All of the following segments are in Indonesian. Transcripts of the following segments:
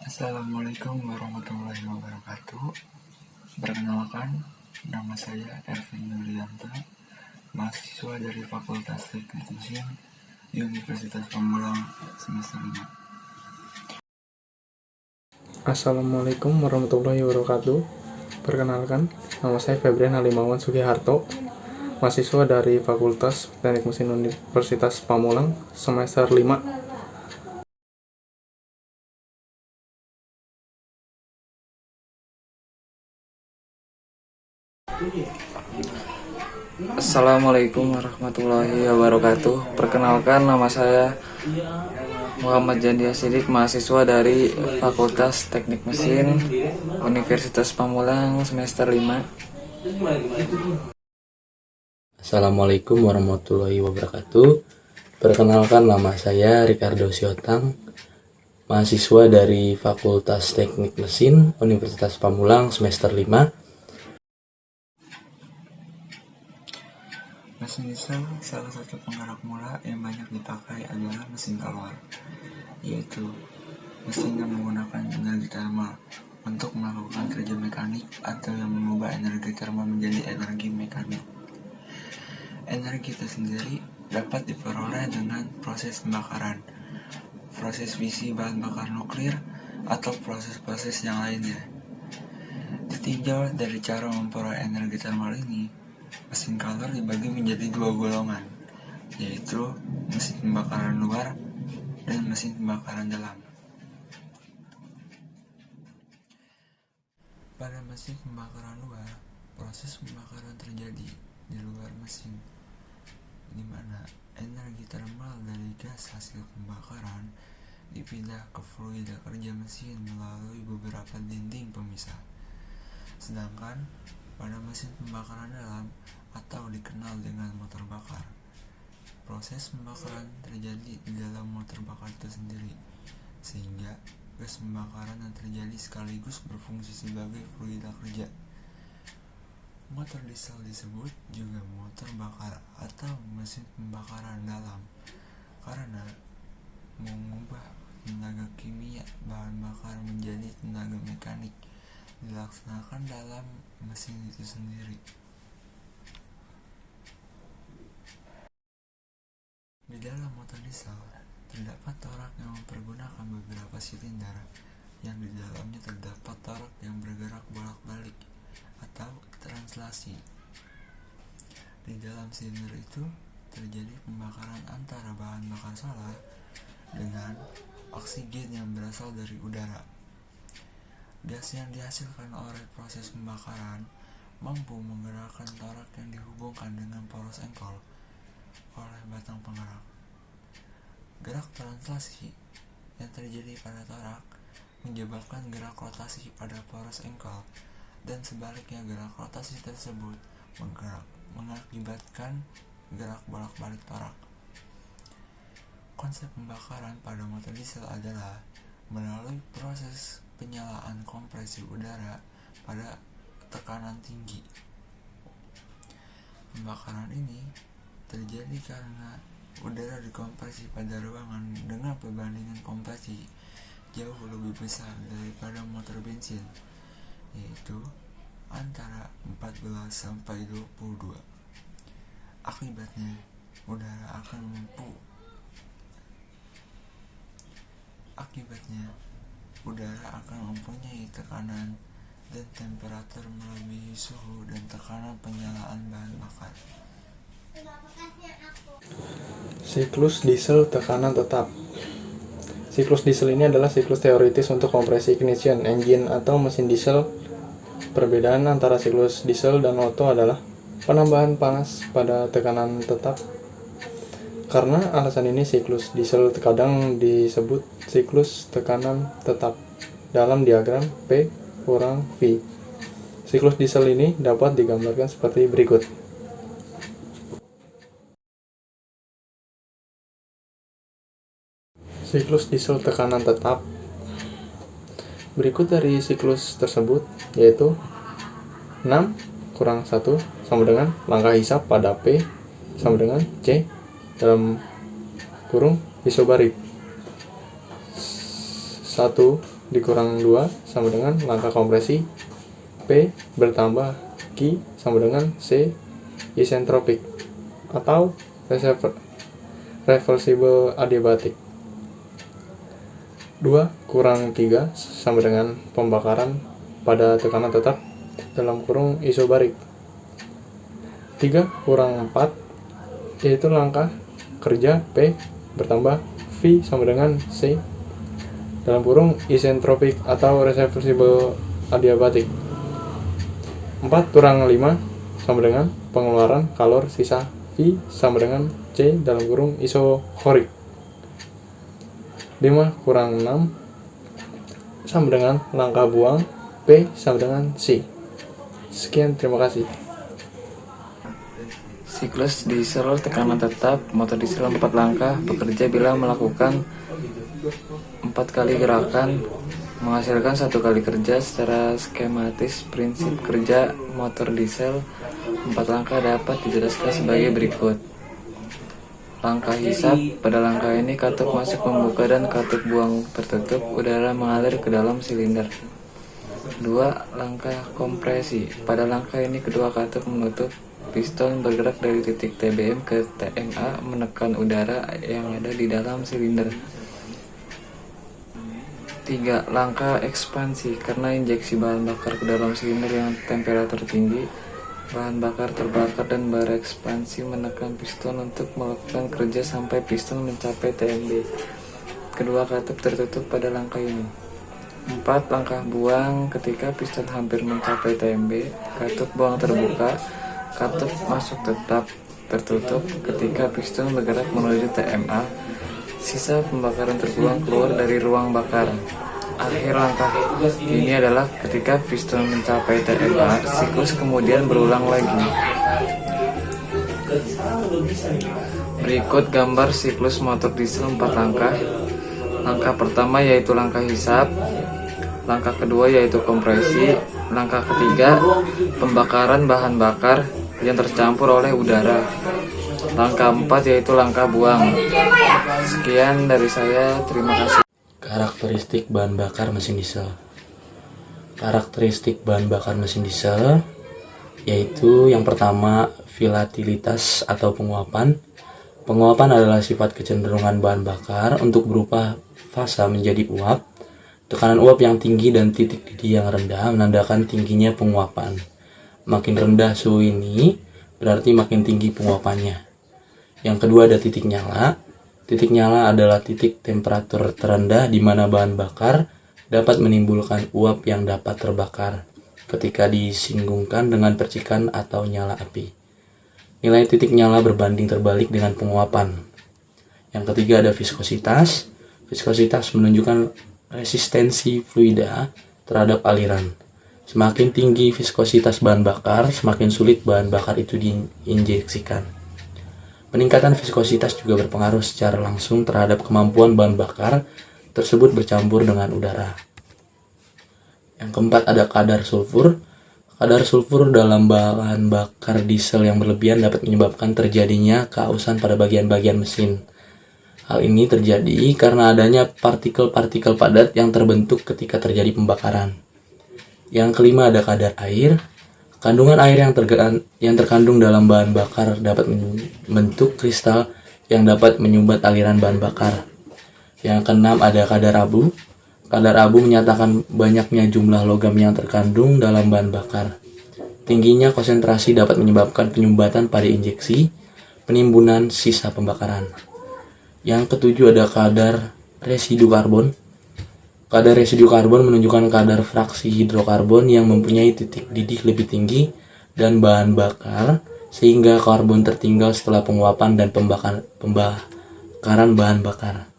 Assalamualaikum warahmatullahi wabarakatuh. Perkenalkan, nama saya Ervin Yulianto, mahasiswa dari Fakultas Teknik Mesin Universitas Pamulang semester 5. Assalamualaikum warahmatullahi wabarakatuh. Perkenalkan, nama saya Febrian Halimawan Sugiharto, mahasiswa dari Fakultas Teknik Mesin Universitas Pamulang semester 5. Assalamualaikum warahmatullahi wabarakatuh. Perkenalkan, nama saya Muhammad Jandia Sidik, mahasiswa dari Fakultas Teknik Mesin Universitas Pamulang semester 5. Assalamualaikum warahmatullahi wabarakatuh. Perkenalkan, nama saya Ricardo Siotang, mahasiswa dari Fakultas Teknik Mesin Universitas Pamulang semester 5. Mesin diesel salah satu penggerak mula yang banyak dipakai adalah mesin keluar, yaitu mesin yang menggunakan energi termal untuk melakukan kerja mekanik atau yang mengubah energi termal menjadi energi mekanik. Energi itu sendiri dapat diperoleh dengan proses pembakaran, proses fisi bahan bakar nuklir, atau proses-proses yang lainnya. Ditinjau dari cara memperoleh energi termal ini, mesin kalor dibagi menjadi dua golongan, yaitu mesin pembakaran luar dan mesin pembakaran dalam. Pada mesin pembakaran luar, proses pembakaran terjadi di luar mesin, di mana energi termal dari gas hasil pembakaran dipindah ke fluida kerja mesin melalui beberapa dinding pemisah. Sedangkan pada mesin pembakaran dalam atau dikenal dengan motor bakar, proses pembakaran terjadi di dalam motor bakar itu sendiri, sehingga gas pembakaran yang terjadi sekaligus berfungsi sebagai fluida kerja. Motor diesel disebut juga motor bakar atau mesin pembakaran dalam karena mengubah tenaga kimia bahan bakar menjadi tenaga mekanik dilaksanakan dalam mesin itu sendiri. Di dalam motor diesel terdapat torak yang mempergunakan beberapa silinder yang di dalamnya terdapat torak yang bergerak bolak-balik atau translasi. Di dalam silinder itu terjadi pembakaran antara bahan bakar solar dengan oksigen yang berasal dari udara. Gas yang dihasilkan oleh proses pembakaran mampu menggerakkan torak yang dihubungkan dengan poros engkol oleh batang penggerak. Gerak translasi yang terjadi pada torak menyebabkan gerak rotasi pada poros engkol, dan sebaliknya gerak rotasi tersebut mengakibatkan gerak bolak-balik torak. Konsep pembakaran pada motor diesel adalah melalui proses penyalaan kompresi udara pada tekanan tinggi. Pembakaran ini terjadi karena udara dikompresi pada ruangan dengan perbandingan kompresi jauh lebih besar daripada motor bensin, yaitu antara 14 sampai 22. Akibatnya, udara akan mempunyai tekanan dan temperatur melebihi suhu dan tekanan penyalaan bahan bakar. Siklus diesel tekanan tetap. Siklus diesel ini adalah siklus teoritis untuk kompresi ignition engine atau mesin diesel. Perbedaan antara siklus diesel dan Otto adalah penambahan panas pada tekanan tetap. Karena alasan ini, siklus diesel kadang disebut siklus tekanan tetap dalam diagram P/V. Siklus diesel ini dapat digambarkan seperti berikut. Siklus diesel tekanan tetap. Berikut dari siklus tersebut yaitu 6 kurang 1 sama dengan langkah hisap pada P sama dengan C dalam kurung isobarik. 1 dikurang 2 sama dengan langkah kompresi P bertambah Q sama dengan C isentropik atau reversible adiabatik. 2 kurang 3 sama dengan pembakaran pada tekanan tetap dalam kurung isobarik. 3 kurang 4 yaitu langkah kerja P bertambah V sama dengan C dalam kurung isentropik atau reversible adiabatik. 4 kurang 5 sama dengan pengeluaran kalor sisa V sama dengan C dalam kurung isokorik. 5 kurang 6 sama dengan langkah buang P sama dengan C. Sekian, terima kasih. Siklus diesel tekanan tetap motor diesel 4 langkah bekerja bila melakukan 4 kali gerakan menghasilkan 1 kali kerja. Secara skematis prinsip kerja motor diesel 4 langkah dapat dijelaskan sebagai berikut. Langkah hisap, pada langkah ini katup masuk membuka dan katup buang tertutup, udara mengalir ke dalam silinder. 2. Langkah kompresi, pada langkah ini kedua katup menutup, piston bergerak dari titik TBM ke TMA menekan udara yang ada di dalam silinder. 3. Langkah ekspansi, karena injeksi bahan bakar ke dalam silinder yang temperatur tinggi, bahan bakar terbakar dan berekspansi menekan piston untuk melakukan kerja sampai piston mencapai TMB. Kedua katup tertutup pada langkah ini. 4. Langkah buang, ketika piston hampir mencapai TMB, katup buang terbuka, katup masuk tetap tertutup ketika piston bergerak menuju TMA, sisa pembakaran terbuang keluar dari ruang bakar. Akhir langkah ini adalah ketika piston mencapai TMA, siklus kemudian berulang lagi. Berikut gambar siklus motor diesel 4 langkah. Langkah pertama yaitu langkah hisap, langkah kedua yaitu kompresi, langkah ketiga pembakaran bahan bakar yang tercampur oleh udara, langkah 4 yaitu langkah buang. Sekian dari saya, terima kasih. Karakteristik bahan bakar mesin diesel. Karakteristik bahan bakar mesin diesel yaitu yang pertama volatilitas atau penguapan. Penguapan adalah sifat kecenderungan bahan bakar untuk berubah fasa menjadi uap. Tekanan uap yang tinggi dan titik didih yang rendah menandakan tingginya penguapan. Makin rendah suhu ini berarti makin tinggi penguapannya. Yang kedua ada titik nyala. Titik nyala adalah titik temperatur terendah di mana bahan bakar dapat menimbulkan uap yang dapat terbakar ketika disinggungkan dengan percikan atau nyala api. Nilai titik nyala berbanding terbalik dengan penguapan. Yang ketiga ada viskositas. Viskositas menunjukkan resistensi fluida terhadap aliran. Semakin tinggi viskositas bahan bakar, semakin sulit bahan bakar itu diinjeksikan. Peningkatan viskositas juga berpengaruh secara langsung terhadap kemampuan bahan bakar tersebut bercampur dengan udara. Yang keempat ada kadar sulfur. Kadar sulfur dalam bahan bakar diesel yang berlebihan dapat menyebabkan terjadinya keausan pada bagian-bagian mesin. Hal ini terjadi karena adanya partikel-partikel padat yang terbentuk ketika terjadi pembakaran. Yang kelima ada kadar air. Kandungan air yang terkandung dalam bahan bakar dapat membentuk kristal yang dapat menyumbat aliran bahan bakar. Yang keenam ada kadar abu. Kadar abu menyatakan banyaknya jumlah logam yang terkandung dalam bahan bakar. Tingginya konsentrasi dapat menyebabkan penyumbatan pada injeksi, penimbunan sisa pembakaran. Yang ketujuh ada kadar residu karbon. Kadar residu karbon menunjukkan kadar fraksi hidrokarbon yang mempunyai titik didih lebih tinggi dan bahan bakar, sehingga karbon tertinggal setelah penguapan dan pembakaran bahan bakar.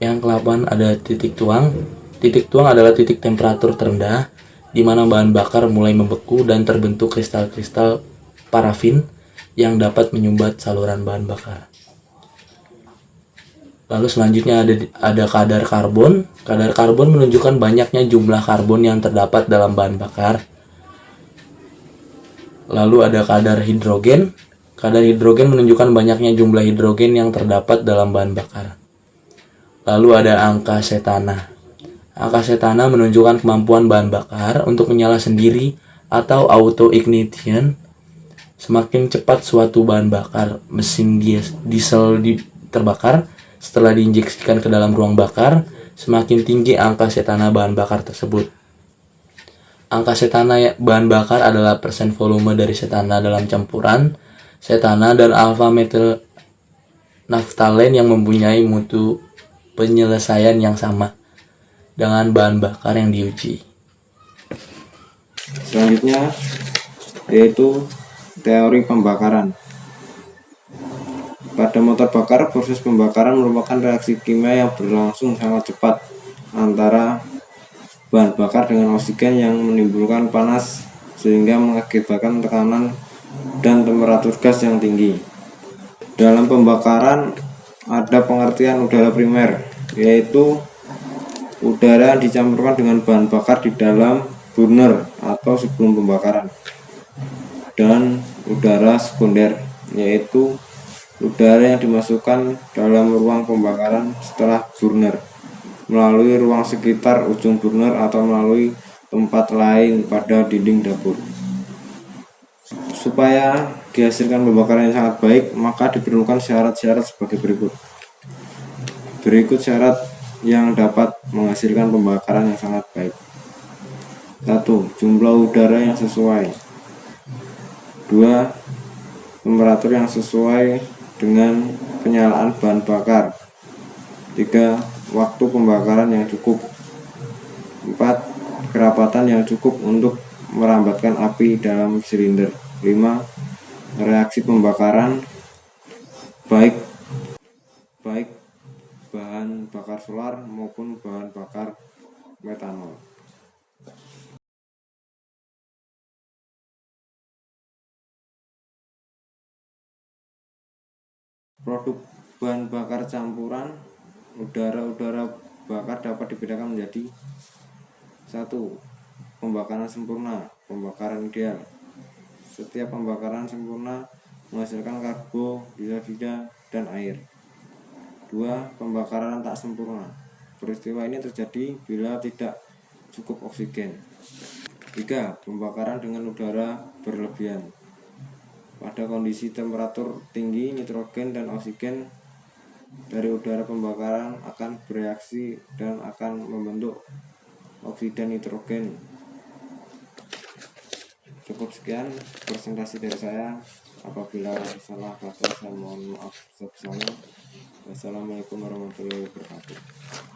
Yang ke-8 ada titik tuang. Titik tuang adalah titik temperatur terendah di mana bahan bakar mulai membeku dan terbentuk kristal-kristal parafin yang dapat menyumbat saluran bahan bakar. Lalu selanjutnya ada kadar karbon. Kadar karbon menunjukkan banyaknya jumlah karbon yang terdapat dalam bahan bakar. Lalu ada kadar hidrogen. Kadar hidrogen menunjukkan banyaknya jumlah hidrogen yang terdapat dalam bahan bakar. Lalu ada angka setana. Angka setana menunjukkan kemampuan bahan bakar untuk menyala sendiri atau auto ignition. Semakin cepat suatu bahan bakar mesin diesel terbakar setelah diinjeksikan ke dalam ruang bakar, semakin tinggi angka setana bahan bakar tersebut. Angka setana bahan bakar adalah persen volume dari setana dalam campuran setana dan alpha metil naftalen yang mempunyai mutu penyelesaian yang sama dengan bahan bakar yang diuji. Selanjutnya yaitu teori pembakaran. Pada motor bakar, proses pembakaran merupakan reaksi kimia yang berlangsung sangat cepat antara bahan bakar dengan oksigen yang menimbulkan panas sehingga mengakibatkan tekanan dan temperatur gas yang tinggi. Dalam pembakaran ada pengertian udara primer, yaitu udara yang dicampurkan dengan bahan bakar di dalam burner atau sebelum pembakaran, dan udara sekunder, yaitu udara yang dimasukkan dalam ruang pembakaran setelah burner melalui ruang sekitar ujung burner atau melalui tempat lain pada dinding dapur. Supaya dihasilkan pembakaran yang sangat baik, maka diperlukan syarat-syarat sebagai berikut. Berikut syarat yang dapat menghasilkan pembakaran yang sangat baik. 1. Jumlah udara yang sesuai. 2. Temperatur yang sesuai dengan penyalaan bahan bakar. 3. Waktu pembakaran yang cukup. 4. Kerapatan yang cukup untuk merambatkan api dalam silinder. 5. Reaksi pembakaran baik bahan bakar solar maupun bahan bakar metanol. Produk bahan bakar campuran udara bakar dapat dibedakan menjadi 1. Pembakaran sempurna, pembakaran ideal. Setiap pembakaran sempurna menghasilkan karbo, dioksida, dan air. 2. Pembakaran tak sempurna. Peristiwa ini terjadi bila tidak cukup oksigen. 3. Pembakaran dengan udara berlebihan. Pada kondisi temperatur tinggi, nitrogen dan oksigen dari udara pembakaran akan bereaksi dan akan membentuk oksida nitrogen. Cukup sekian presentasi dari saya. Apabila salah kata saya mohon maaf sebesarnya. Wassalamualaikum warahmatullahi wabarakatuh.